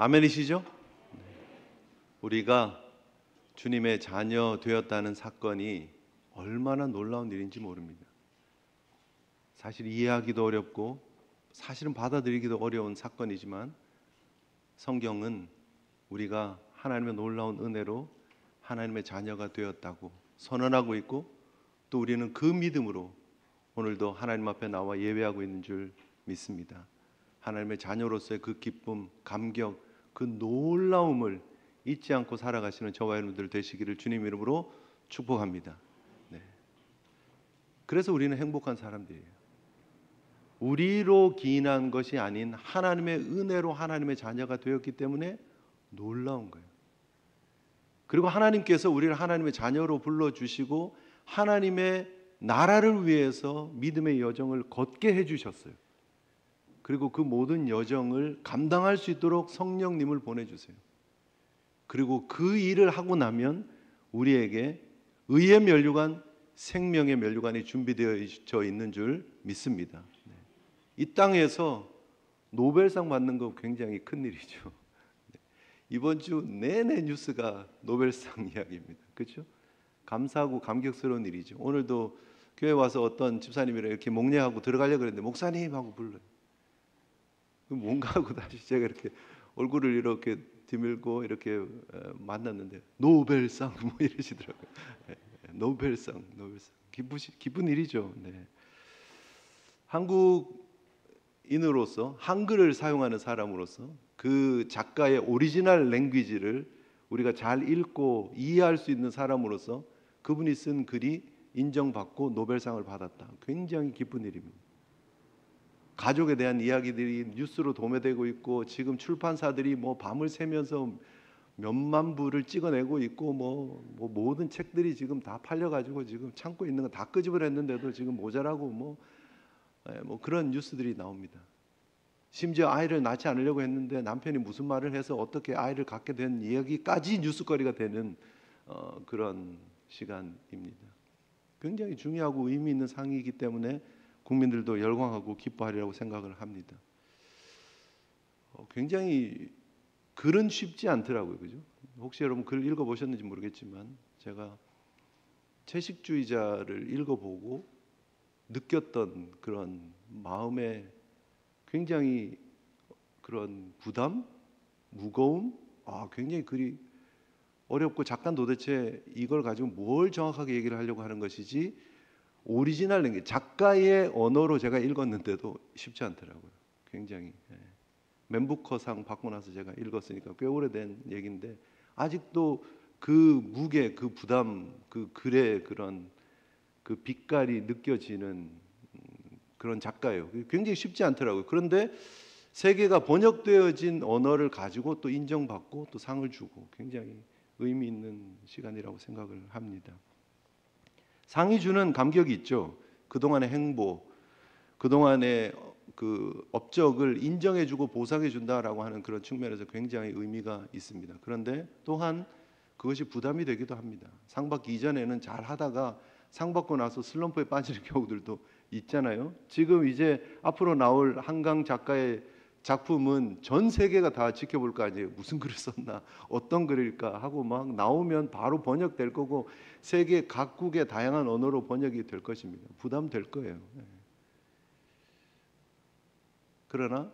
아멘이시죠? 우리가 주님의 자녀 되었다는 사건이 얼마나 놀라운 일인지 모릅니다. 사실 이해하기도 어렵고 사실은 받아들이기도 어려운 사건이지만 성경은 우리가 하나님의 놀라운 은혜로 하나님의 자녀가 되었다고 선언하고 있고, 또 우리는 그 믿음으로 오늘도 하나님 앞에 나와 예배하고 있는 줄 믿습니다. 하나님의 자녀로서의 그 기쁨, 감격, 그 놀라움을 잊지 않고 살아가시는 저와 여러분들 되시기를 주님 이름으로 축복합니다. 네. 그래서 우리는 행복한 사람들이에요. 우리로 기인한 것이 아닌 하나님의 은혜로 하나님의 자녀가 되었기 때문에 놀라운 거예요. 그리고 하나님께서 우리를 하나님의 자녀로 불러주시고 하나님의 나라를 위해서 믿음의 여정을 걷게 해주셨어요. 그리고 그 모든 여정을 감당할 수 있도록 성령님을 보내주세요. 그리고 그 일을 하고 나면 우리에게 의의 면류관, 생명의 면류관이 준비되어 있는 줄 믿습니다. 이 땅에서 노벨상 받는 거 굉장히 큰 일이죠. 이번 주 내내 뉴스가 노벨상 이야기입니다. 그렇죠? 감사하고 감격스러운 일이죠. 오늘도 교회 와서 어떤 집사님이랑 이렇게 목례하고 들어가려고 그랬는데 목사님 하고 불러요. 뭔가 하고 다시 제가 이렇게 얼굴을 이렇게 뒤밀고 이렇게 만났는데 노벨상 뭐 이러시더라고요. 노벨상. 기쁜 일이죠. 네. 한국인으로서 한글을 사용하는 사람으로서 그 작가의 오리지널 랭귀지를 우리가 잘 읽고 이해할 수 있는 사람으로서 그분이 쓴 글이 인정받고 노벨상을 받았다. 굉장히 기쁜 일입니다. 가족에 대한 이야기들이 뉴스로 도매되고 있고, 지금 출판사들이 뭐 밤을 새면서 몇만 부를 찍어내고 있고, 뭐 모든 책들이 지금 다 팔려가지고 지금 창고에 있는 거 다 끄집어냈는데도 지금 모자라고 뭐 그런 뉴스들이 나옵니다. 심지어 아이를 낳지 않으려고 했는데 남편이 무슨 말을 해서 어떻게 아이를 갖게 된 이야기까지 뉴스거리가 되는 그런 시간입니다. 굉장히 중요하고 의미 있는 상이기 때문에 국민들도 열광하고 기뻐하리라고 생각을 합니다. 굉장히 글은 쉽지 않더라고요. 그죠? 혹시 여러분 글 읽어보셨는지 모르겠지만 제가 채식주의자를 읽어보고 느꼈던 그런 마음의 굉장히 그런 부담, 무거움, 굉장히 글이 어렵고 작가는 도대체 이걸 가지고 뭘 정확하게 얘기를 하려고 하는 것이지 오리지널 랭귀지, 작가의 언어로 제가 읽었는데도 쉽지 않더라고요. 굉장히 맨부커상 받고 나서 제가 읽었으니까 꽤 오래된 얘기인데 아직도 그 무게, 그 부담, 그 글의 그런 그 빛깔이 느껴지는 그런 작가예요. 굉장히 쉽지 않더라고요. 그런데 세계가 번역되어진 언어를 가지고 또 인정받고 또 상을 주고 굉장히 의미 있는 시간이라고 생각을 합니다. 상이 주는 감격이 있죠. 그동안의 행보, 그동안의 그 업적을 인정해주고 보상해준다라고 하는 그런 측면에서 굉장히 의미가 있습니다. 그런데 또한 그것이 부담이 되기도 합니다. 상 받기 이전에는 잘 하다가 상 받고 나서 슬럼프에 빠지는 경우들도 있잖아요. 지금 이제 앞으로 나올 한강 작가의 작품은 전 세계가 다 지켜볼 거 아니에요. 무슨 글을 썼나, 어떤 글일까 하고 막 나오면 바로 번역될 거고 세계 각국의 다양한 언어로 번역이 될 것입니다. 부담될 거예요. 그러나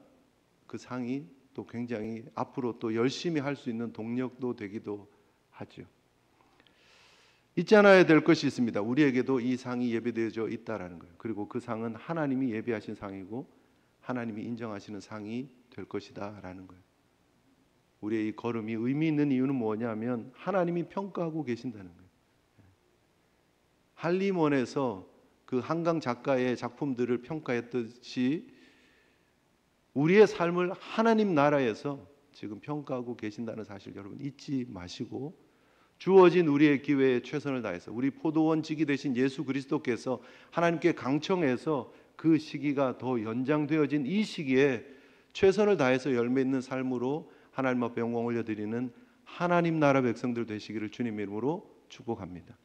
그 상이 또 굉장히 앞으로 또 열심히 할 수 있는 동력도 되기도 하죠. 잊지 않아야 될 것이 있습니다. 우리에게도 이 상이 예비되어져 있다라는 거예요. 그리고 그 상은 하나님이 예비하신 상이고 하나님이 인정하시는 상이 될 것이다라는 거예요. 우리의 이 걸음이 의미 있는 이유는 뭐냐면 하나님이 평가하고 계신다는 거예요. 한림원에서 그 한강 작가의 작품들을 평가했듯이 우리의 삶을 하나님 나라에서 지금 평가하고 계신다는 사실 여러분 잊지 마시고, 주어진 우리의 기회에 최선을 다해서 우리 포도원직이 되신 예수 그리스도께서 하나님께 강청해서 그 시기가 더 연장되어진 이 시기에 최선을 다해서 열매 있는 삶으로 하나님 앞에 영광 올려드리는 하나님 나라 백성들 되시기를 주님 이름으로 축복합니다.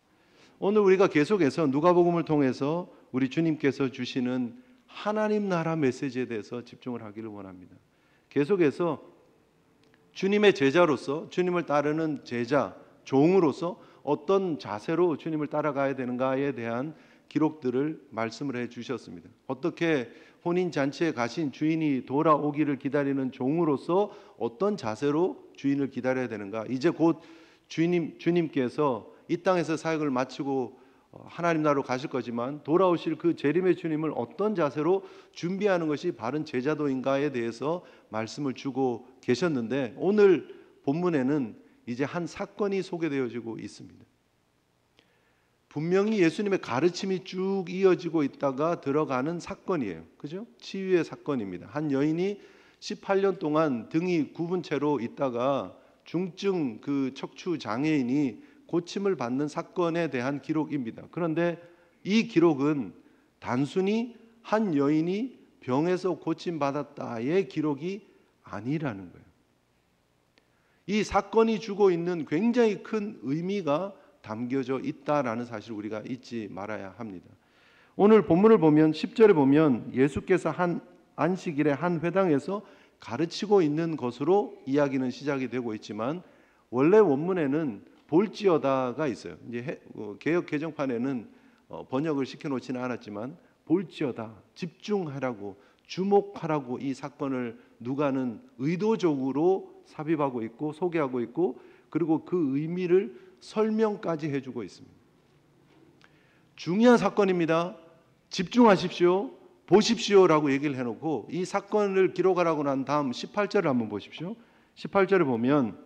오늘 우리가 계속해서 누가복음을 통해서 우리 주님께서 주시는 하나님 나라 메시지에 대해서 집중을 하기를 원합니다. 계속해서 주님의 제자로서, 주님을 따르는 제자, 종으로서 어떤 자세로 주님을 따라가야 되는가에 대한 기록들을 말씀을 해 주셨습니다. 어떻게 혼인 잔치에 가신 주인이 돌아오기를 기다리는 종으로서 어떤 자세로 주인을 기다려야 되는가? 이제 곧 주님께서 이 땅에서 사역을 마치고 하나님 나라로 가실 거지만 돌아오실 그 재림의 주님을 어떤 자세로 준비하는 것이 바른 제자도인가에 대해서 말씀을 주고 계셨는데, 오늘 본문에는 이제 한 사건이 소개되어지고 있습니다. 분명히 예수님의 가르침이 쭉 이어지고 있다가 들어가는 사건이에요. 그죠? 치유의 사건입니다. 한 여인이 18년 동안 등이 굽은 채로 있다가 중증 그 척추 장애인이 고침을 받는 사건에 대한 기록입니다. 그런데 이 기록은 단순히 한 여인이 병에서 고침받았다의 기록이 아니라는 거예요. 이 사건이 주고 있는 굉장히 큰 의미가 담겨져 있다라는 사실을 우리가 잊지 말아야 합니다. 오늘 본문을 보면 10절에 보면 예수께서 한 안식일에 한 회당에서 가르치고 있는 것으로 이야기는 시작이 되고 있지만, 원래 원문에는 볼지어다가 있어요. 이제 개역 개정판에는 번역을 시켜놓지는 않았지만 볼지어다, 집중하라고, 주목하라고 이 사건을 누가는 의도적으로 삽입하고 있고 소개하고 있고, 그리고 그 의미를 설명까지 해주고 있습니다. 중요한 사건입니다. 집중하십시오. 보십시오라고 얘기를 해놓고 이 사건을 기록하라고 난 다음 18절을 한번 보십시오. 18절에 보면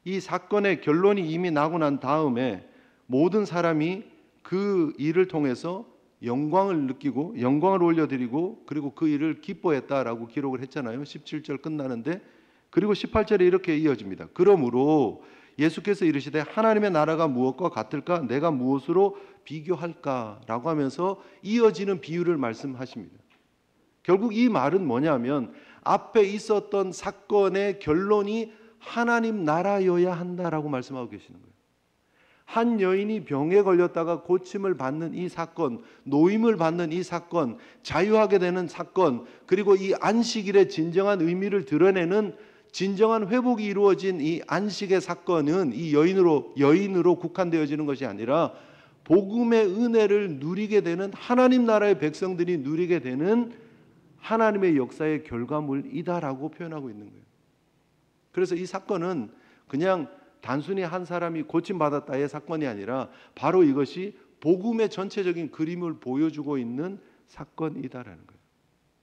이 사건의 결론이 이미 나고 난 다음에 모든 사람이 그 일을 통해서 영광을 느끼고 영광을 올려드리고 그리고 그 일을 기뻐했다라고 기록을 했잖아요. 17절 끝나는데, 그리고 18절에 이렇게 이어집니다. 그러므로 예수께서 이르시되 하나님의 나라가 무엇과 같을까? 내가 무엇으로 비교할까? 라고 하면서 이어지는 비유를 말씀하십니다. 결국 이 말은 뭐냐면 앞에 있었던 사건의 결론이 하나님 나라여야 한다라고 말씀하고 계시는 거예요. 한 여인이 병에 걸렸다가 고침을 받는 이 사건, 노임을 받는 이 사건, 자유하게 되는 사건, 그리고 이 안식일의 진정한 의미를 드러내는 진정한 회복이 이루어진 이 안식의 사건은 이 여인으로 국한되어지는 것이 아니라 복음의 은혜를 누리게 되는 하나님 나라의 백성들이 누리게 되는 하나님의 역사의 결과물이다라고 표현하고 있는 거예요. 그래서 이 사건은 그냥 단순히 한 사람이 고침받았다의 사건이 아니라 바로 이것이 복음의 전체적인 그림을 보여주고 있는 사건이다라는 거예요.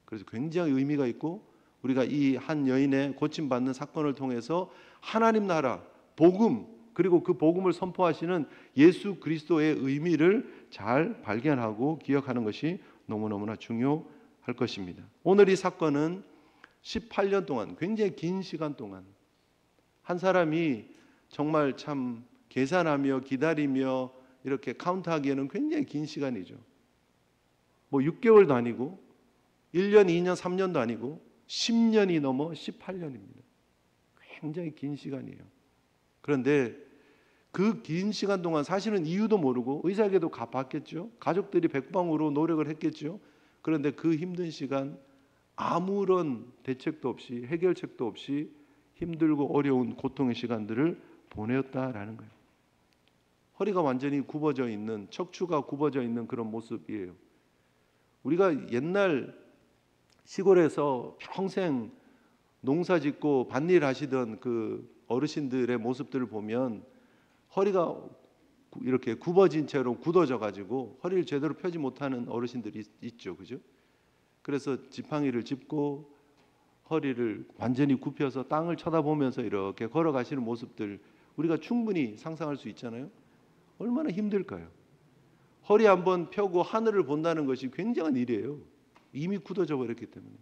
그래서 굉장히 의미가 있고, 우리가 이 한 여인의 고침받는 사건을 통해서 하나님 나라, 복음, 그리고 그 복음을 선포하시는 예수 그리스도의 의미를 잘 발견하고 기억하는 것이 너무너무나 중요할 것입니다. 오늘 이 사건은 18년 동안, 굉장히 긴 시간 동안 한 사람이 정말 참 계산하며 기다리며 이렇게 카운트하기에는 굉장히 긴 시간이죠. 뭐 6개월도 아니고 1년, 2년, 3년도 아니고 10년이 넘어 18년입니다. 굉장히 긴 시간이에요. 그런데 그 긴 시간 동안 사실은 이유도 모르고 의사에게도 갚았겠죠. 가족들이 백방으로 노력을 했겠죠. 그런데 그 힘든 시간 아무런 대책도 없이, 해결책도 없이 힘들고 어려운 고통의 시간들을 보내었다라는 거예요. 허리가 완전히 굽어져 있는, 척추가 굽어져 있는 그런 모습이에요. 우리가 옛날 시골에서 평생 농사 짓고 밭일 하시던 그 어르신들의 모습들을 보면 허리가 이렇게 굽어진 채로 굳어져 가지고 허리를 제대로 펴지 못하는 어르신들이 있죠. 그죠? 그래서 지팡이를 짚고 허리를 완전히 굽혀서 땅을 쳐다보면서 이렇게 걸어가시는 모습들 우리가 충분히 상상할 수 있잖아요. 얼마나 힘들까요? 허리 한번 펴고 하늘을 본다는 것이 굉장한 일이에요. 이미 굳어져 버렸기 때문에.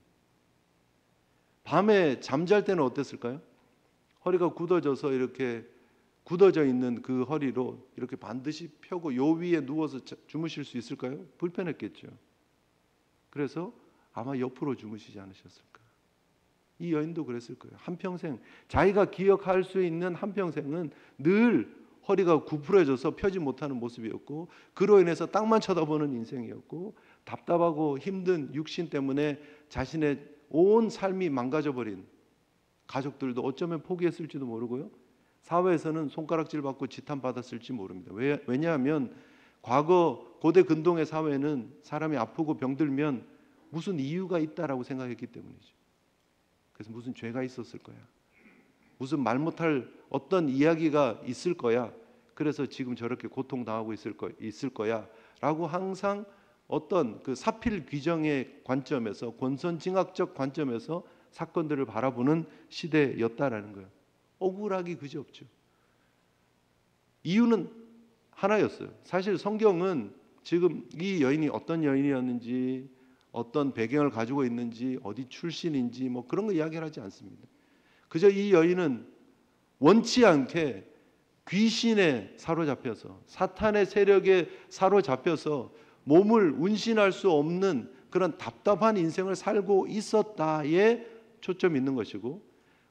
밤에 잠잘 때는 어땠을까요? 허리가 굳어져서 이렇게 굳어져 있는 그 허리로 이렇게 반드시 펴고 요 위에 누워서 주무실 수 있을까요? 불편했겠죠. 그래서 아마 옆으로 주무시지 않으셨을까? 이 여인도 그랬을 거예요. 한평생 자기가 기억할 수 있는 한평생은 늘 허리가 구부러져서 펴지 못하는 모습이었고, 그로 인해서 땅만 쳐다보는 인생이었고, 답답하고 힘든 육신 때문에 자신의 온 삶이 망가져버린 가족들도 어쩌면 포기했을지도 모르고요. 사회에서는 손가락질 받고 지탄 받았을지 모릅니다. 왜냐하면 과거 고대 근동의 사회는 사람이 아프고 병들면 무슨 이유가 있다라고 생각했기 때문이죠. 그래서 무슨 죄가 있었을 거야. 무슨 말 못할 어떤 이야기가 있을 거야. 그래서 지금 저렇게 고통당하고 있을 거야 라고 항상 어떤 그 사필 규정의 관점에서, 권선징악적 관점에서 사건들을 바라보는 시대였다라는 거예요. 억울하기 그지없죠. 이유는 하나였어요. 사실 성경은 지금 이 여인이 어떤 여인이었는지, 어떤 배경을 가지고 있는지, 어디 출신인지 뭐 그런 거 이야기를 하지 않습니다. 그저 이 여인은 원치 않게 귀신에 사로잡혀서, 사탄의 세력에 사로잡혀서 몸을 운신할 수 없는 그런 답답한 인생을 살고 있었다에 초점이 있는 것이고,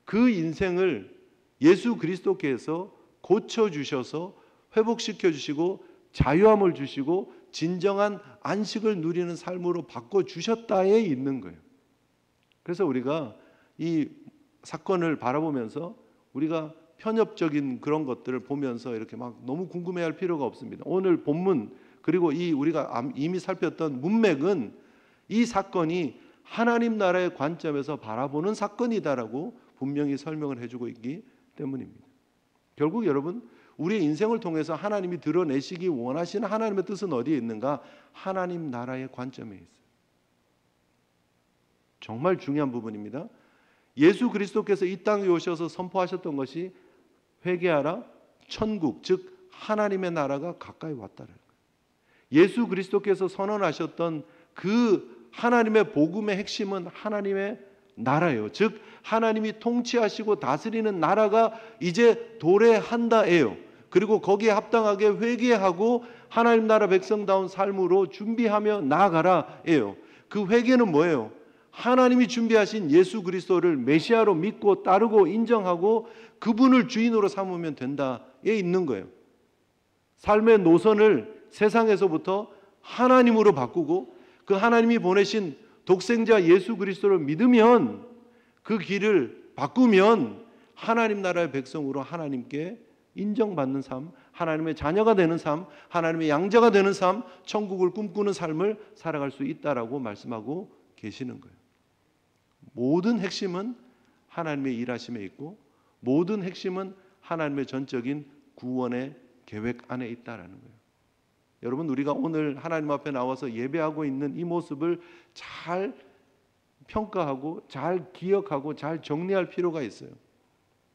그 인생을 예수 그리스도께서 고쳐주셔서 회복시켜 주시고 자유함을 주시고 진정한 안식을 누리는 삶으로 바꿔주셨다에 있는 거예요. 그래서 우리가 이 사건을 바라보면서 우리가 편협적인 그런 것들을 보면서 이렇게 막 너무 궁금해할 필요가 없습니다. 오늘 본문 그리고 이 우리가 이미 살폈던 문맥은 이 사건이 하나님 나라의 관점에서 바라보는 사건이다라고 분명히 설명을 해주고 있기 때문입니다. 결국 여러분, 우리의 인생을 통해서 하나님이 드러내시기 원하시는 하나님의 뜻은 어디에 있는가? 하나님 나라의 관점에 있어요. 정말 중요한 부분입니다. 예수 그리스도께서 이 땅에 오셔서 선포하셨던 것이 회개하라, 천국, 즉 하나님의 나라가 가까이 왔다는 거예요. 예수 그리스도께서 선언하셨던 그 하나님의 복음의 핵심은 하나님의 나라예요. 즉 하나님이 통치하시고 다스리는 나라가 이제 도래한다예요. 그리고 거기에 합당하게 회개하고 하나님 나라 백성다운 삶으로 준비하며 나아가라예요. 그 회개는 뭐예요? 하나님이 준비하신 예수 그리스도를 메시아로 믿고 따르고 인정하고 그분을 주인으로 삼으면 된다에 있는 거예요. 삶의 노선을 세상에서부터 하나님으로 바꾸고 그 하나님이 보내신 독생자 예수 그리스도를 믿으면, 그 길을 바꾸면 하나님 나라의 백성으로 하나님께 인정받는 삶, 하나님의 자녀가 되는 삶, 하나님의 양자가 되는 삶, 천국을 꿈꾸는 삶을 살아갈 수 있다라고 말씀하고 계시는 거예요. 모든 핵심은 하나님의 일하심에 있고 모든 핵심은 하나님의 전적인 구원의 계획 안에 있다라는 거예요. 여러분, 우리가 오늘 하나님 앞에 나와서 예배하고 있는 이 모습을 잘 평가하고 잘 기억하고 잘 정리할 필요가 있어요.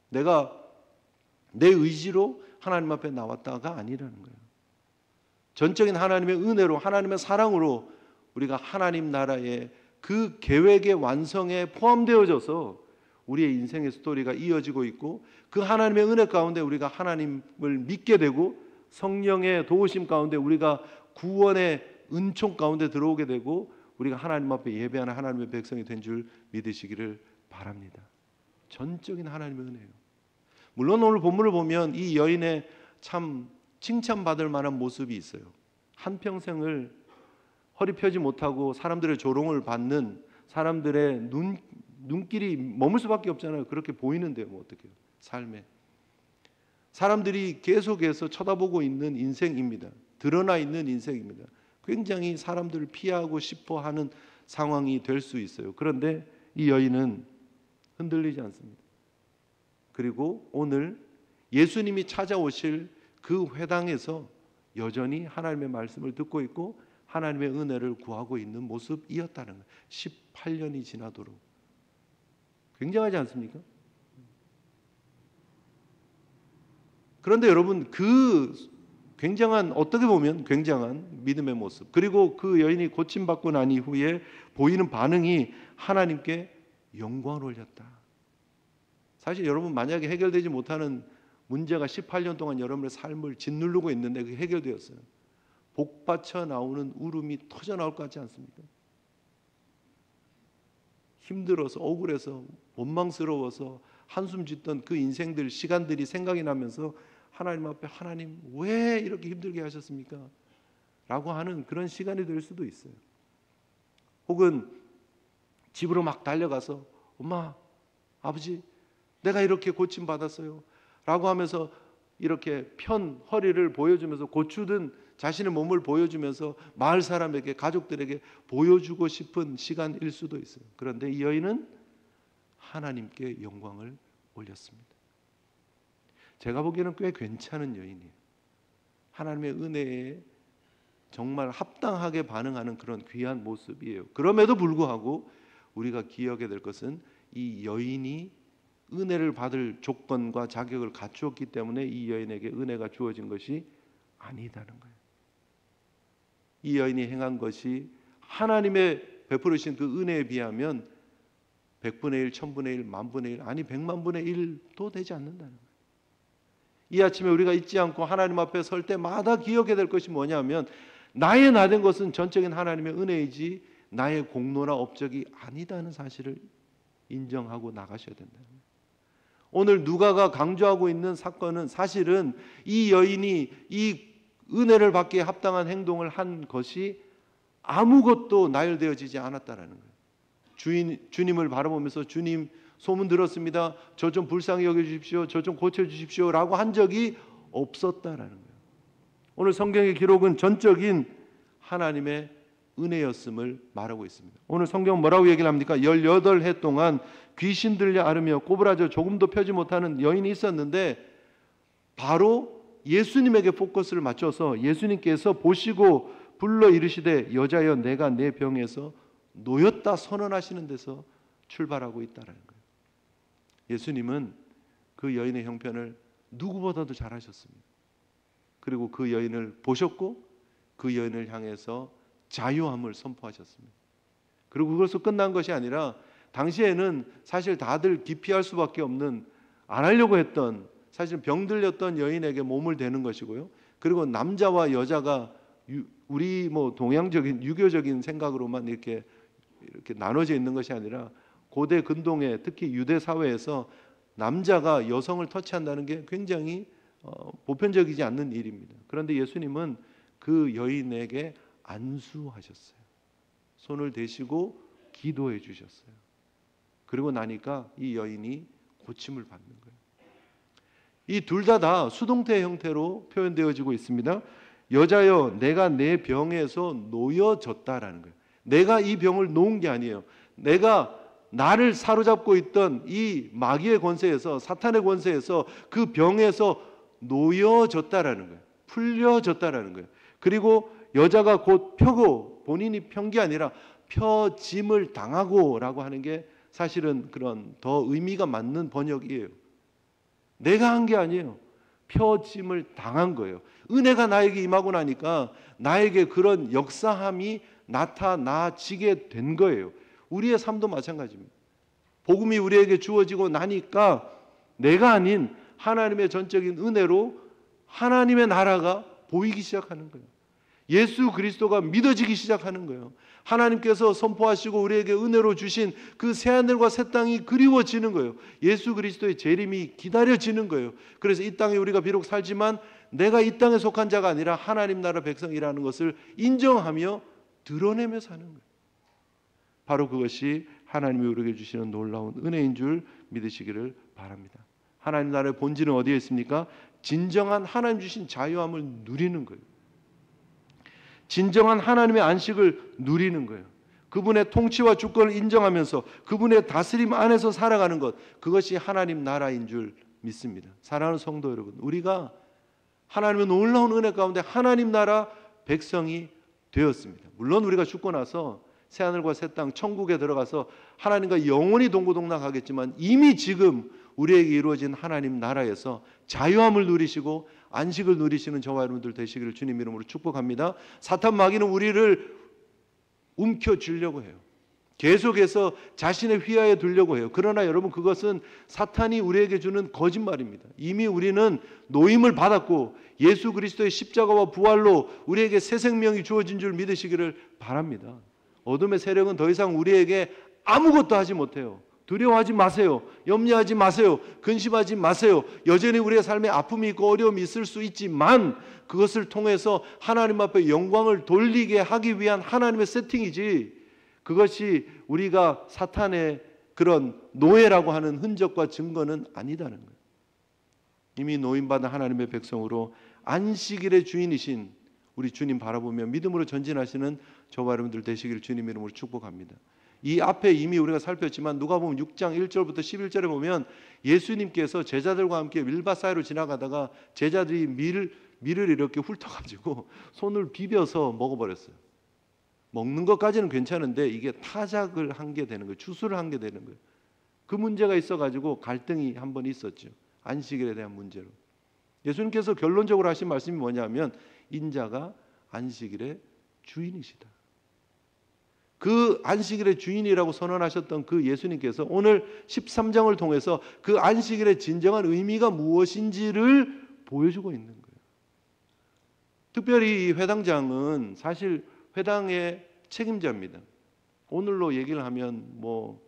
내가 내 의지로 하나님 앞에 나왔다가 아니라는 거예요. 전적인 하나님의 은혜로, 하나님의 사랑으로 우리가 하나님 나라의 그 계획의 완성에 포함되어져서 우리의 인생의 스토리가 이어지고 있고, 그 하나님의 은혜 가운데 우리가 하나님을 믿게 되고 성령의 도우심 가운데 우리가 구원의 은총 가운데 들어오게 되고 우리가 하나님 앞에 예배하는 하나님의 백성이 된 줄 믿으시기를 바랍니다. 전적인 하나님의 은혜예요. 물론 오늘 본문을 보면 이 여인의 참 칭찬받을 만한 모습이 있어요. 한평생을 허리 펴지 못하고 사람들의 조롱을 받는, 사람들의 눈길이 머물 수밖에 없잖아요. 그렇게 보이는데요. 뭐 어떡해요. 삶에 사람들이 계속해서 쳐다보고 있는 인생입니다. 드러나 있는 인생입니다. 굉장히 사람들을 피하고 싶어 하는 상황이 될 수 있어요. 그런데 이 여인은 흔들리지 않습니다. 그리고 오늘 예수님이 찾아오실 그 회당에서 여전히 하나님의 말씀을 듣고 있고 하나님의 은혜를 구하고 있는 모습이었다는 거예요. 18년이 지나도록. 굉장하지 않습니까? 그런데 여러분, 그 굉장한, 어떻게 보면 굉장한 믿음의 모습, 그리고 그 여인이 고침받고 난 이후에 보이는 반응이 하나님께 영광을 올렸다. 사실 여러분, 만약에 해결되지 못하는 문제가 18년 동안 여러분의 삶을 짓누르고 있는데 그게 해결되었어요. 복받쳐 나오는 울음이 터져 나올 것 같지 않습니까? 힘들어서, 억울해서, 원망스러워서 한숨 짓던 그 인생들, 시간들이 생각이 나면서 하나님 앞에, 하나님 왜 이렇게 힘들게 하셨습니까? 라고 하는 그런 시간이 될 수도 있어요. 혹은 집으로 막 달려가서 엄마, 아버지 내가 이렇게 고침 받았어요 라고 하면서 이렇게 편 허리를 보여주면서 고추든 자신의 몸을 보여주면서 마을 사람에게, 가족들에게 보여주고 싶은 시간일 수도 있어요. 그런데 이 여인은 하나님께 영광을 올렸습니다. 제가 보기에는 꽤 괜찮은 여인이에요. 하나님의 은혜에 정말 합당하게 반응하는 그런 귀한 모습이에요. 그럼에도 불구하고 우리가 기억해야 될 것은 이 여인이 은혜를 받을 조건과 자격을 갖추었기 때문에 이 여인에게 은혜가 주어진 것이 아니다는 거예요. 이 여인이 행한 것이 하나님의 베풀으신 그 은혜에 비하면 100분의 1, 1000분의 1, 만분의 1, 아니 100만분의 1도 되지 않는다는 거예요. 이 아침에 우리가 잊지 않고 하나님 앞에 설 때마다 기억해야 될 것이 뭐냐면 나의 나된 것은 전적인 하나님의 은혜이지 나의 공로나 업적이 아니다는 사실을 인정하고 나가셔야 된다는 거예요. 오늘 누가가 강조하고 있는 사건은 사실은 이 여인이 이 은혜를 받기에 합당한 행동을 한 것이 아무것도 나열되어지지 않았다라는 거예요. 주님을 바라보면서 주님 소문 들었습니다. 저 좀 불쌍히 여겨주십시오. 저 좀 고쳐주십시오 라고 한 적이 없었다라는 거예요. 오늘 성경의 기록은 전적인 하나님의 은혜였음을 말하고 있습니다. 오늘 성경은 뭐라고 얘기를 합니까? 18해 동안 귀신 들려 앓으며 꼬부라져 조금도 펴지 못하는 여인이 있었는데 바로 예수님에게 포커스를 맞춰서 예수님께서 보시고 불러 이르시되 여자여 내가 내 병에서 놓였다 선언하시는 데서 출발하고 있다는 거예요. 예수님은 그 여인의 형편을 누구보다도 잘 아셨습니다. 그리고 그 여인을 보셨고 그 여인을 향해서 자유함을 선포하셨습니다. 그리고 그것으로 끝난 것이 아니라 당시에는 사실 다들 기피할 수밖에 없는, 안 하려고 했던, 사실 병들렸던 여인에게 몸을 대는 것이고요. 그리고 남자와 여자가 우리 동양적인 유교적인 생각으로만 이렇게 나눠져 있는 것이 아니라 고대 근동에 특히 유대 사회에서 남자가 여성을 터치한다는 게 굉장히 보편적이지 않는 일입니다. 그런데 예수님은 그 여인에게 안수하셨어요. 손을 대시고 기도해 주셨어요. 그리고 나니까 이 여인이 고침을 받는 거예요. 이 둘 다 수동태 형태로 표현되어지고 있습니다. 여자여 내가 내 병에서 놓여졌다라는 거예요. 내가 이 병을 놓은 게 아니에요. 내가 나를 사로잡고 있던 이 마귀의 권세에서, 사탄의 권세에서, 그 병에서 놓여졌다라는 거예요. 풀려졌다라는 거예요. 그리고 여자가 곧 펴고, 본인이 편 게 아니라 펴짐을 당하고라고 하는 게 사실은 그런 더 의미가 맞는 번역이에요. 내가 한 게 아니에요. 펴짐을 당한 거예요. 은혜가 나에게 임하고 나니까 나에게 그런 역사함이 나타나지게 된 거예요. 우리의 삶도 마찬가지입니다. 복음이 우리에게 주어지고 나니까 내가 아닌 하나님의 전적인 은혜로 하나님의 나라가 보이기 시작하는 거예요. 예수 그리스도가 믿어지기 시작하는 거예요. 하나님께서 선포하시고 우리에게 은혜로 주신 그 새하늘과 새 땅이 그리워지는 거예요. 예수 그리스도의 재림이 기다려지는 거예요. 그래서 이 땅에 우리가 비록 살지만 내가 이 땅에 속한 자가 아니라 하나님 나라 백성이라는 것을 인정하며 드러내며 사는 거예요. 바로 그것이 하나님이 우리에게 주시는 놀라운 은혜인 줄 믿으시기를 바랍니다. 하나님 나라의 본질은 어디에 있습니까? 진정한 하나님 주신 자유함을 누리는 거예요. 진정한 하나님의 안식을 누리는 거예요. 그분의 통치와 주권을 인정하면서 그분의 다스림 안에서 살아가는 것, 그것이 하나님 나라인 줄 믿습니다. 사랑하는 성도 여러분, 우리가 하나님의 놀라운 은혜 가운데 하나님 나라 백성이 되었습니다. 물론 우리가 죽고 나서 새하늘과 새 땅 천국에 들어가서 하나님과 영원히 동고동락하겠지만 이미 지금 우리에게 이루어진 하나님 나라에서 자유함을 누리시고 안식을 누리시는 저와 여러분들 되시기를 주님 이름으로 축복합니다. 사탄 마귀는 우리를 움켜쥐려고 해요. 계속해서 자신의 휘하에 두려고 해요. 그러나 여러분, 그것은 사탄이 우리에게 주는 거짓말입니다. 이미 우리는 노임을 받았고 예수 그리스도의 십자가와 부활로 우리에게 새 생명이 주어진 줄 믿으시기를 바랍니다. 어둠의 세력은 더 이상 우리에게 아무것도 하지 못해요. 두려워하지 마세요. 염려하지 마세요. 근심하지 마세요. 여전히 우리의 삶에 아픔이 있고 어려움이 있을 수 있지만 그것을 통해서 하나님 앞에 영광을 돌리게 하기 위한 하나님의 세팅이지, 그것이 우리가 사탄의 그런 노예라고 하는 흔적과 증거는 아니다는 거예요. 이미 노임받은 하나님의 백성으로 안식일의 주인이신 우리 주님 바라보며 믿음으로 전진하시는 저와 여러분들 되시기를 주님 이름으로 축복합니다. 이 앞에 이미 우리가 살폈지만 누가복음 6장 1절부터 11절에 보면 예수님께서 제자들과 함께 밀밭 사이로 지나가다가 제자들이 밀을 이렇게 훑어가지고 손을 비벼서 먹어버렸어요. 먹는 것까지는 괜찮은데 이게 타작을 한 게 되는 거예요. 추수를 한 게 되는 거예요. 그 문제가 있어가지고 갈등이 한 번 있었죠. 안식일에 대한 문제로. 예수님께서 결론적으로 하신 말씀이 뭐냐면 인자가 안식일의 주인이시다. 그 안식일의 주인이라고 선언하셨던 그 예수님께서 오늘 13장을 통해서 그 안식일의 진정한 의미가 무엇인지를 보여주고 있는 거예요. 특별히 이 회당장은 사실 회당의 책임자입니다. 오늘로 얘기를 하면 뭐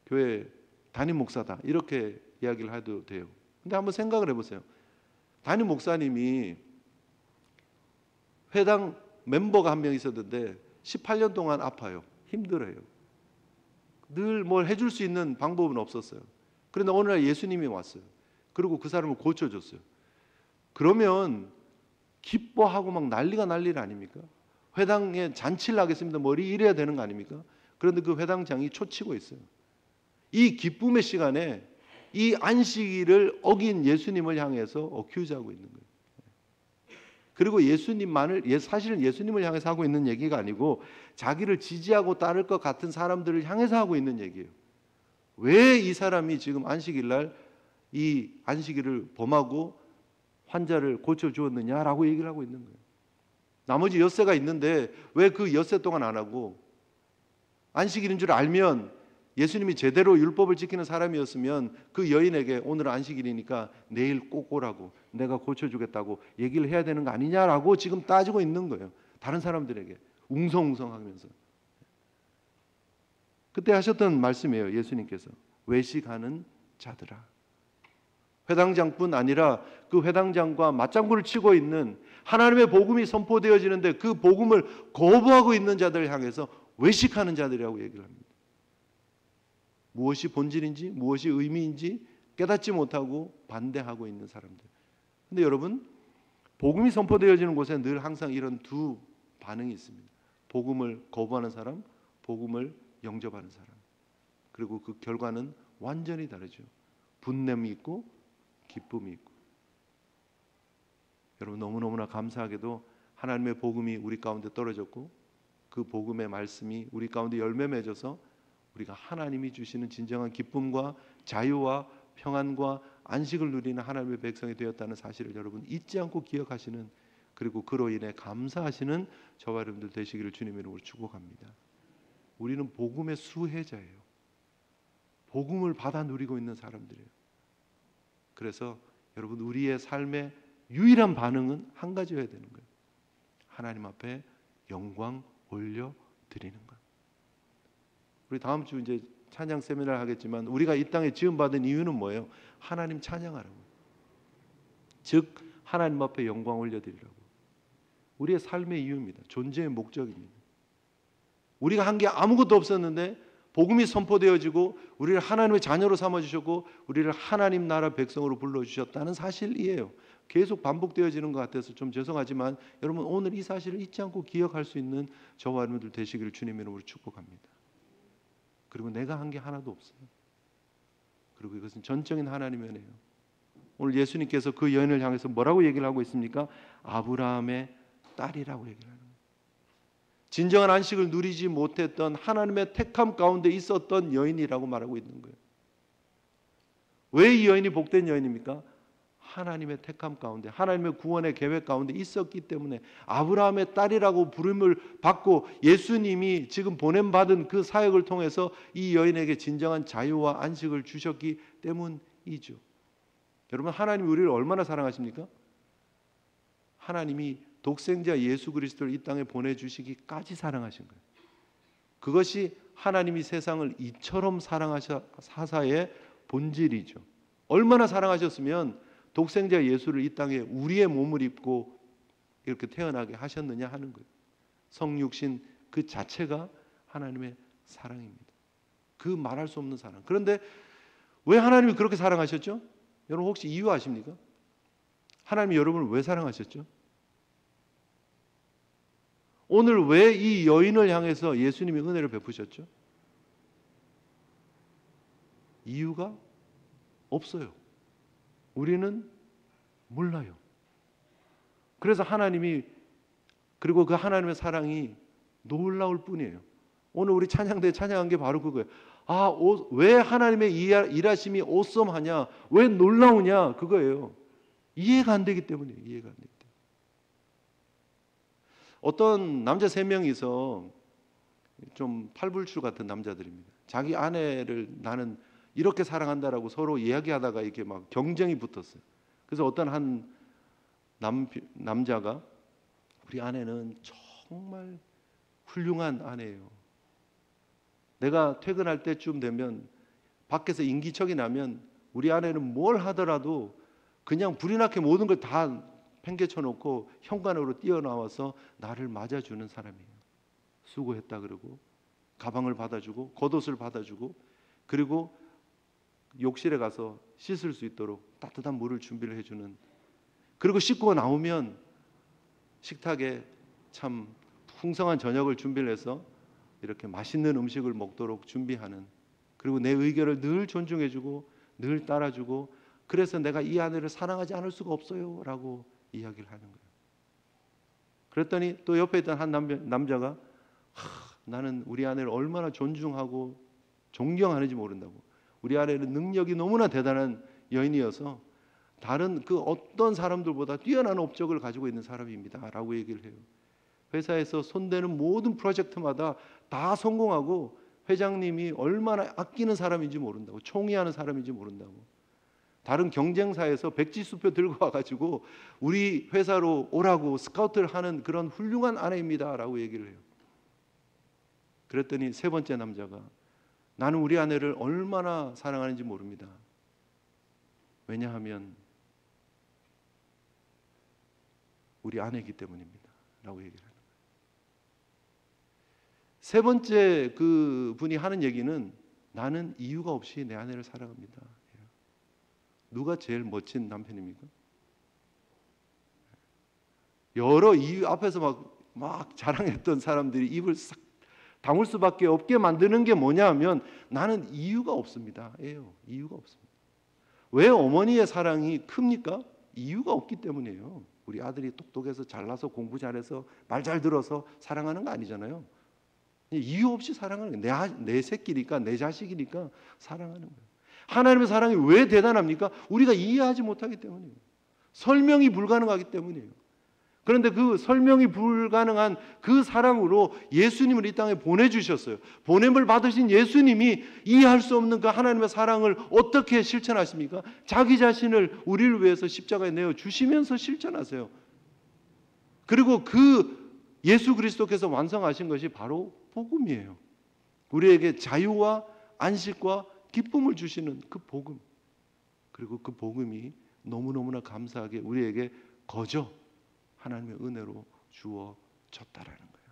교회 담임 목사다 이렇게 이야기를 해도 돼요. 근데 한번 생각을 해보세요. 담임 목사님이 회당 멤버가 한 명 있었는데 18년 동안 아파요. 힘들어요. 늘 뭘 해줄 수 있는 방법은 없었어요. 그런데 어느 날 예수님이 왔어요. 그리고 그 사람을 고쳐줬어요. 그러면 기뻐하고 막 난리 아닙니까? 회당에 잔치를 하겠습니다. 머리 이래야 되는 거 아닙니까? 그런데 그 회당장이 초치고 있어요. 이 기쁨의 시간에 이 안식일을 어긴 예수님을 향해서 어큐즈하고 있는 거예요. 그리고 사실은 예수님을 향해서 하고 있는 얘기가 아니고 자기를 지지하고 따를 것 같은 사람들을 향해서 하고 있는 얘기예요. 왜 이 사람이 지금 안식일날 이 안식일을 범하고 환자를 고쳐주었느냐라고 얘기를 하고 있는 거예요. 나머지 엿새가 있는데 왜 그 엿새 동안 안 하고, 안식일인 줄 알면 예수님이 제대로 율법을 지키는 사람이었으면 그 여인에게 오늘 안식일이니까 내일 꼭 오라고 내가 고쳐주겠다고 얘기를 해야 되는 거 아니냐라고 지금 따지고 있는 거예요. 다른 사람들에게 웅성웅성하면서. 그때 하셨던 말씀이에요. 예수님께서 외식하는 자들아. 회당장뿐 아니라 그 회당장과 맞장구를 치고 있는, 하나님의 복음이 선포되어지는데 그 복음을 거부하고 있는 자들을 향해서 외식하는 자들이라고 얘기를 합니다. 무엇이 본질인지 무엇이 의미인지 깨닫지 못하고 반대하고 있는 사람들. 근데 여러분, 복음이 선포되어지는 곳에 늘 항상 이런 두 반응이 있습니다. 복음을 거부하는 사람, 복음을 영접하는 사람. 그리고 그 결과는 완전히 다르죠. 분냄이 있고 기쁨이 있고. 여러분, 너무너무나 감사하게도 하나님의 복음이 우리 가운데 떨어졌고 그 복음의 말씀이 우리 가운데 열매 맺어서 우리가 하나님이 주시는 진정한 기쁨과 자유와 평안과 안식을 누리는 하나님의 백성이 되었다는 사실을 여러분 잊지 않고 기억하시는, 그리고 그로 인해 감사하시는 저와 여러분들 되시기를 주님의 이름으로 축복합니다. 우리는 복음의 수혜자예요. 복음을 받아 누리고 있는 사람들이에요. 그래서 여러분, 우리의 삶의 유일한 반응은 한 가지여야 되는 거예요. 하나님 앞에 영광 올려 드리는 것. 우리 다음 주 이제 찬양 세미나를 하겠지만 우리가 이 땅에 지음 받은 이유는 뭐예요? 하나님 찬양하라고. 즉 하나님 앞에 영광 올려 드리라고. 우리의 삶의 이유입니다. 존재의 목적입니다. 우리가 한 게 아무것도 없었는데 복음이 선포되어지고 우리를 하나님의 자녀로 삼아주셨고 우리를 하나님 나라 백성으로 불러주셨다는 사실이에요. 계속 반복되어지는 것 같아서 좀 죄송하지만 여러분, 오늘 이 사실을 잊지 않고 기억할 수 있는 저와 여러분들 되시기를 주님의 이름으로 축복합니다. 그리고 내가 한 게 하나도 없어요. 그리고 이것은 전적인 하나님의 은혜예요. 오늘 예수님께서 그 여인을 향해서 뭐라고 얘기를 하고 있습니까? 아브라함의 딸이라고 얘기를 하는 거예요. 진정한 안식을 누리지 못했던 하나님의 택함 가운데 있었던 여인이라고 말하고 있는 거예요. 왜 이 여인이 복된 여인입니까? 하나님의 택함 가운데, 하나님의 구원의 계획 가운데 있었기 때문에, 아브라함의 딸이라고 부름을 받고 예수님이 지금 보냄받은 그 사역을 통해서 이 여인에게 진정한 자유와 안식을 주셨기 때문이죠. 여러분, 하나님이 우리를 얼마나 사랑하십니까? 하나님이 독생자 예수 그리스도를 이 땅에 보내주시기까지 사랑하신 거예요. 그것이 하나님이 세상을 이처럼 사사의 본질이죠. 얼마나 사랑하셨으면 독생자 예수를 이 땅에 우리의 몸을 입고 이렇게 태어나게 하셨느냐 하는 거예요. 성육신 그 자체가 하나님의 사랑입니다. 그 말할 수 없는 사랑. 그런데 왜 하나님이 그렇게 사랑하셨죠? 여러분 혹시 이유 아십니까? 하나님이 여러분을 왜 사랑하셨죠? 오늘 왜 이 여인을 향해서 예수님이 은혜를 베푸셨죠? 이유가 없어요. 우리는 몰라요. 그래서 하나님이, 그리고 그 하나님의 사랑이 놀라울 뿐이에요. 오늘 우리 찬양대에 찬양한 게 바로 그거예요. 왜 하나님의 일하심이 오썸하냐, 왜 놀라우냐, 그거예요. 이해가 안 되기 때문이에요. 이해가 안 되기 때문에. 어떤 남자 3명이서 좀 팔불출 같은 남자들입니다. 자기 아내를 나는 이렇게 사랑한다라고 서로 이야기하다가 이렇게 막 경쟁이 붙었어요. 그래서 어떤 한 남자가 우리 아내는 정말 훌륭한 아내예요. 내가 퇴근할 때쯤 되면 밖에서 인기척이 나면 우리 아내는 뭘 하더라도 그냥 불이 나게 모든 걸 다 팽개쳐 놓고 현관으로 뛰어나와서 나를 맞아주는 사람이에요. 수고했다 그러고 가방을 받아주고 겉옷을 받아주고 그리고 욕실에 가서 씻을 수 있도록 따뜻한 물을 준비를 해주는, 그리고 씻고 나오면 식탁에 참 풍성한 저녁을 준비를 해서 이렇게 맛있는 음식을 먹도록 준비하는, 그리고 내 의견을 늘 존중해주고 늘 따라주고, 그래서 내가 이 아내를 사랑하지 않을 수가 없어요 라고 이야기를 하는 거예요. 그랬더니 또 옆에 있던 한 남자가 나는 우리 아내를 얼마나 존중하고 존경하는지 모른다고, 우리 아내는 능력이 너무나 대단한 여인이어서 다른 그 어떤 사람들보다 뛰어난 업적을 가지고 있는 사람입니다 라고 얘기를 해요. 회사에서 손대는 모든 프로젝트마다 다 성공하고 회장님이 얼마나 아끼는 사람인지 모른다고, 총애하는 사람인지 모른다고, 다른 경쟁사에서 백지수표 들고 와가지고 우리 회사로 오라고 스카우트를 하는 그런 훌륭한 아내입니다 라고 얘기를 해요. 그랬더니 3번째 남자가 나는 우리 아내를 얼마나 사랑하는지 모릅니다. 왜냐하면 우리 아내이기 때문입니다 라고 얘기를 하는 거예요. 3번째 그 분이 하는 얘기는 나는 이유가 없이 내 아내를 사랑합니다. 누가 제일 멋진 남편입니까? 여러 이유 앞에서 막 자랑했던 사람들이 입을 싹 다물 수밖에 없게 만드는 게 뭐냐 하면 나는 이유가 없습니다. 예요. 이유가 없습니다. 왜 어머니의 사랑이 큽니까? 이유가 없기 때문이에요. 우리 아들이 똑똑해서 잘나서 공부 잘해서 말 잘 들어서 사랑하는 거 아니잖아요. 이유 없이 사랑하는 거예요. 내 새끼니까, 내 자식이니까 사랑하는 거예요. 하나님의 사랑이 왜 대단합니까? 우리가 이해하지 못하기 때문이에요. 설명이 불가능하기 때문이에요. 그런데 그 설명이 불가능한 그 사랑으로 예수님을 이 땅에 보내주셨어요. 보냄을 받으신 예수님이 이해할 수 없는 그 하나님의 사랑을 어떻게 실천하십니까? 자기 자신을 우리를 위해서 십자가에 내어주시면서 실천하세요. 그리고 그 예수 그리스도께서 완성하신 것이 바로 복음이에요. 우리에게 자유와 안식과 기쁨을 주시는 그 복음, 그리고 그 복음이 너무너무나 감사하게 우리에게 거저 하나님의 은혜로 주어졌다라는 거예요.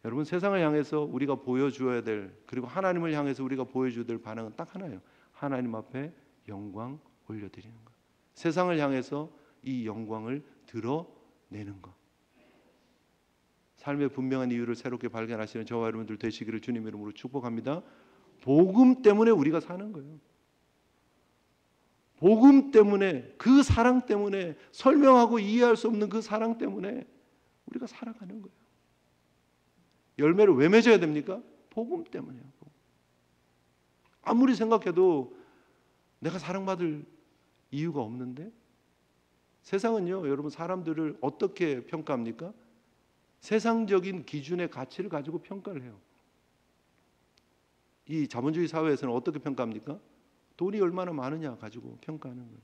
여러분, 세상을 향해서 우리가 보여주어야 될, 그리고 하나님을 향해서 우리가 보여줘야 될 반응은 딱 하나예요. 하나님 앞에 영광 올려드리는 것. 세상을 향해서 이 영광을 드러내는 것. 삶의 분명한 이유를 새롭게 발견하시는 저와 여러분들 되시기를 주님 이름으로 축복합니다. 복음 때문에 우리가 사는 거예요. 복음 때문에, 그 사랑 때문에, 설명하고 이해할 수 없는 그 사랑 때문에 우리가 살아가는 거예요. 열매를 왜 맺어야 됩니까? 복음 때문이에요. 아무리 생각해도 내가 사랑받을 이유가 없는데, 세상은요, 여러분, 사람들을 어떻게 평가합니까? 세상적인 기준의 가치를 가지고 평가를 해요. 이 자본주의 사회에서는 어떻게 평가합니까? 돈이 얼마나 많으냐 가지고 평가하는 거예요.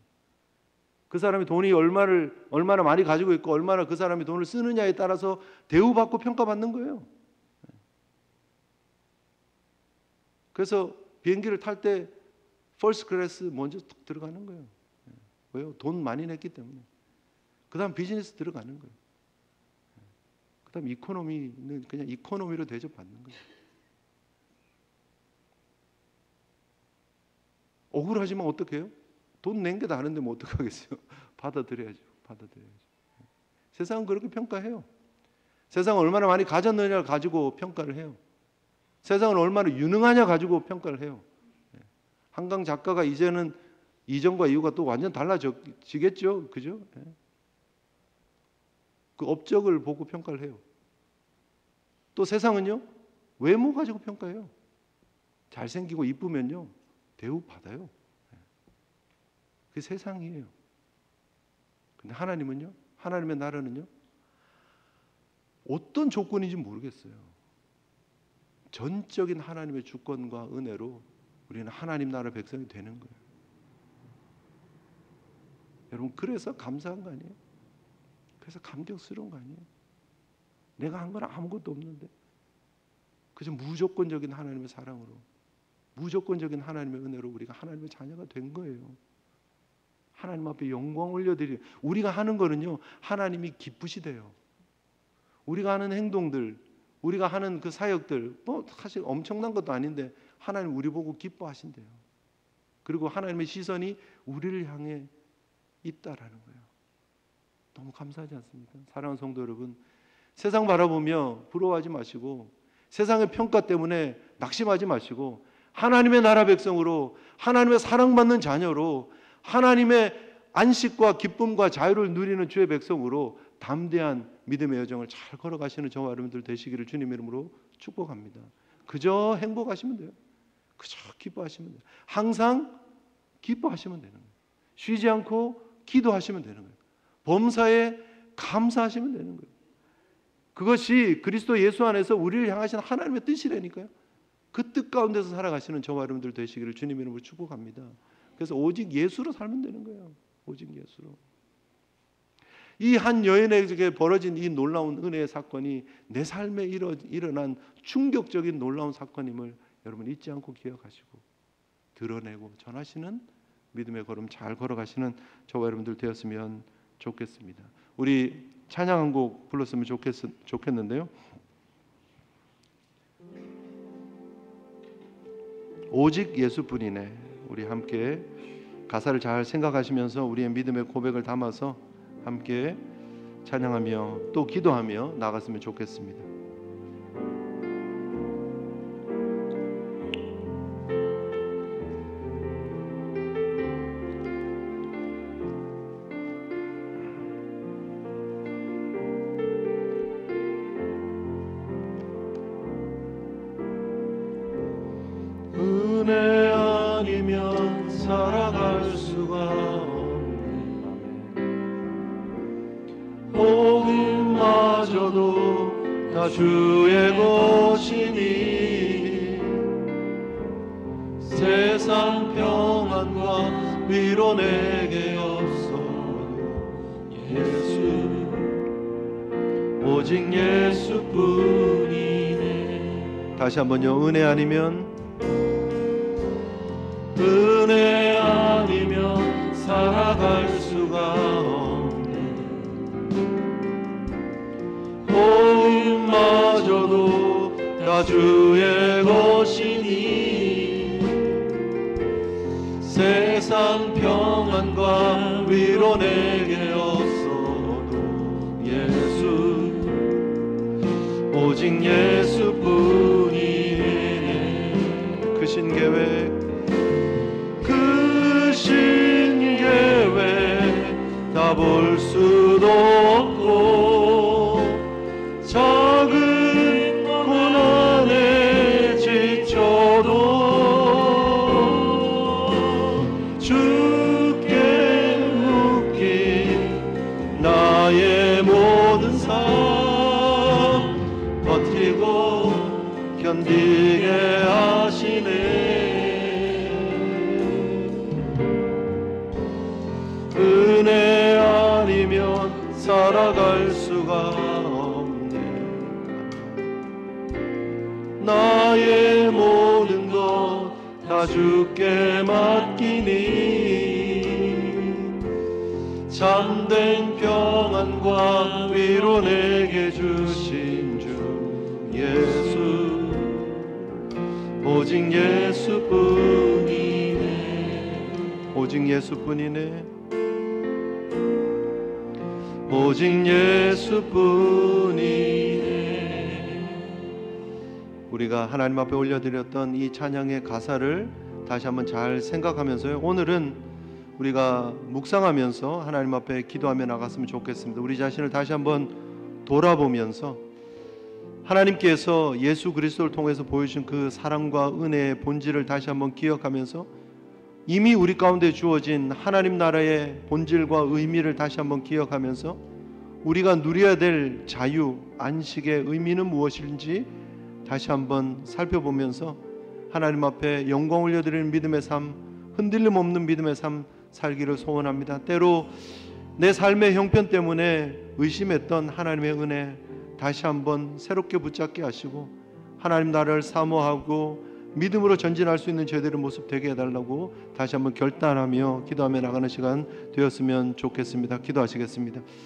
그 사람이 돈이 얼마나 많이 가지고 있고 얼마나 그 사람이 돈을 쓰느냐에 따라서 대우받고 평가받는 거예요. 그래서 비행기를 탈 때 퍼스트 클래스 먼저 툭 들어가는 거예요. 왜요? 돈 많이 냈기 때문에. 그 다음 비즈니스 들어가는 거예요. 그 다음 이코노미는 그냥 이코노미로 대접받는 거예요. 억울하지만 어떻게 해요? 돈 낸 게 다른데 뭐 어떡하겠어요? 받아들여야죠. 세상은 그렇게 평가해요. 세상은 얼마나 많이 가졌느냐를 가지고 평가를 해요. 세상은 얼마나 유능하냐 가지고 평가를 해요. 한강 작가가 이제는 이전과 이후가 또 완전 달라지겠죠. 그죠? 그 업적을 보고 평가를 해요. 또 세상은요, 외모 가지고 평가해요. 잘생기고 이쁘면요, 대우 받아요. 그게 세상이에요. 근데 하나님은요, 하나님의 나라는요, 어떤 조건인지 모르겠어요. 전적인 하나님의 주권과 은혜로 우리는 하나님 나라 백성이 되는 거예요. 여러분, 그래서 감사한 거 아니에요? 그래서 감격스러운 거 아니에요? 내가 한 건 아무것도 없는데 그저 무조건적인 하나님의 사랑으로, 무조건적인 하나님의 은혜로 우리가 하나님의 자녀가 된 거예요. 하나님 앞에 영광 올려드리는, 우리가 하는 거는요, 하나님이 기쁘시대요. 우리가 하는 행동들, 우리가 하는 그 사역들, 뭐 사실 엄청난 것도 아닌데 하나님 우리 보고 기뻐하신대요. 그리고 하나님의 시선이 우리를 향해 있다라는 거예요. 너무 감사하지 않습니까? 사랑하는 성도 여러분, 세상 바라보며 부러워하지 마시고, 세상의 평가 때문에 낙심하지 마시고, 하나님의 나라 백성으로, 하나님의 사랑받는 자녀로, 하나님의 안식과 기쁨과 자유를 누리는 주의 백성으로 담대한 믿음의 여정을 잘 걸어가시는 저와 여러분들 되시기를 주님 이름으로 축복합니다. 그저 행복하시면 돼요. 그저 기뻐하시면 돼요. 항상 기뻐하시면 되는 거예요. 쉬지 않고 기도하시면 되는 거예요. 범사에 감사하시면 되는 거예요. 그것이 그리스도 예수 안에서 우리를 향하신 하나님의 뜻이라니까요. 그 뜻 가운데서 살아가시는 저와 여러분들 되시기를 주님 이름으로 축복합니다. 그래서 오직 예수로 살면 되는 거예요. 오직 예수로. 이 한 여인에게 벌어진 이 놀라운 은혜의 사건이 내 삶에 일어난 충격적인 놀라운 사건임을 여러분 잊지 않고 기억하시고 드러내고 전하시는 믿음의 걸음 잘 걸어가시는 저와 여러분들 되었으면 좋겠습니다. 우리 찬양 한 곡 불렀으면 좋겠는데요. 오직 예수뿐이네. 우리 함께 가사를 잘 생각하시면서 우리의 믿음의 고백을 담아서 함께 찬양하며 또 기도하며 나갔으면 좋겠습니다. 은혜 아니면 살아갈 수가 없네. 복음마저도 다 주의 것이니 세상 평안과 위로 내게 없어도 예수 오직 예수뿐이네. 다시 한번요. 은혜 아니면 은혜 아니면 살아갈 수가 없네. 복음마저도 다 주의 것이니 세상 평안과 위로 내게 없어도 예수 오직 예수뿐이네. 그 신계획 다 볼 수도 없고 작은 고난에 지쳐도 주께 묶인 나의 모든 삶 버티고 견디게 하시네. 은혜 아니면 살아갈 수가 없네. 나의 모든 것 다 주께 맡기니 참된 평안과 위로 내게 주신 주 예수 오직 예수뿐이네. 오직 예수뿐이네. 오직 예수뿐이네. 우리가 하나님 앞에 올려드렸던 이 찬양의 가사를 다시 한번 잘 생각하면서요, 오늘은 우리가 묵상하면서 하나님 앞에 기도하며 나갔으면 좋겠습니다. 우리 자신을 다시 한번 돌아보면서 하나님께서 예수 그리스도를 통해서 보여주신 그 사랑과 은혜의 본질을 다시 한번 기억하면서 이미 우리 가운데 주어진 하나님 나라의 본질과 의미를 다시 한번 기억하면서 우리가 누려야 될 자유, 안식의 의미는 무엇인지 다시 한번 살펴보면서 하나님 앞에 영광 올려드리는 믿음의 삶, 흔들림 없는 믿음의 삶 살기를 소원합니다. 때로 내 삶의 형편 때문에 의심했던 하나님의 은혜 다시 한번 새롭게 붙잡게 하시고 하나님 나라를 사모하고 믿음으로 전진할 수 있는 저희들의 모습 되게 해달라고 다시 한번 결단하며 기도하며 나가는 시간 되었으면 좋겠습니다. 기도하시겠습니다.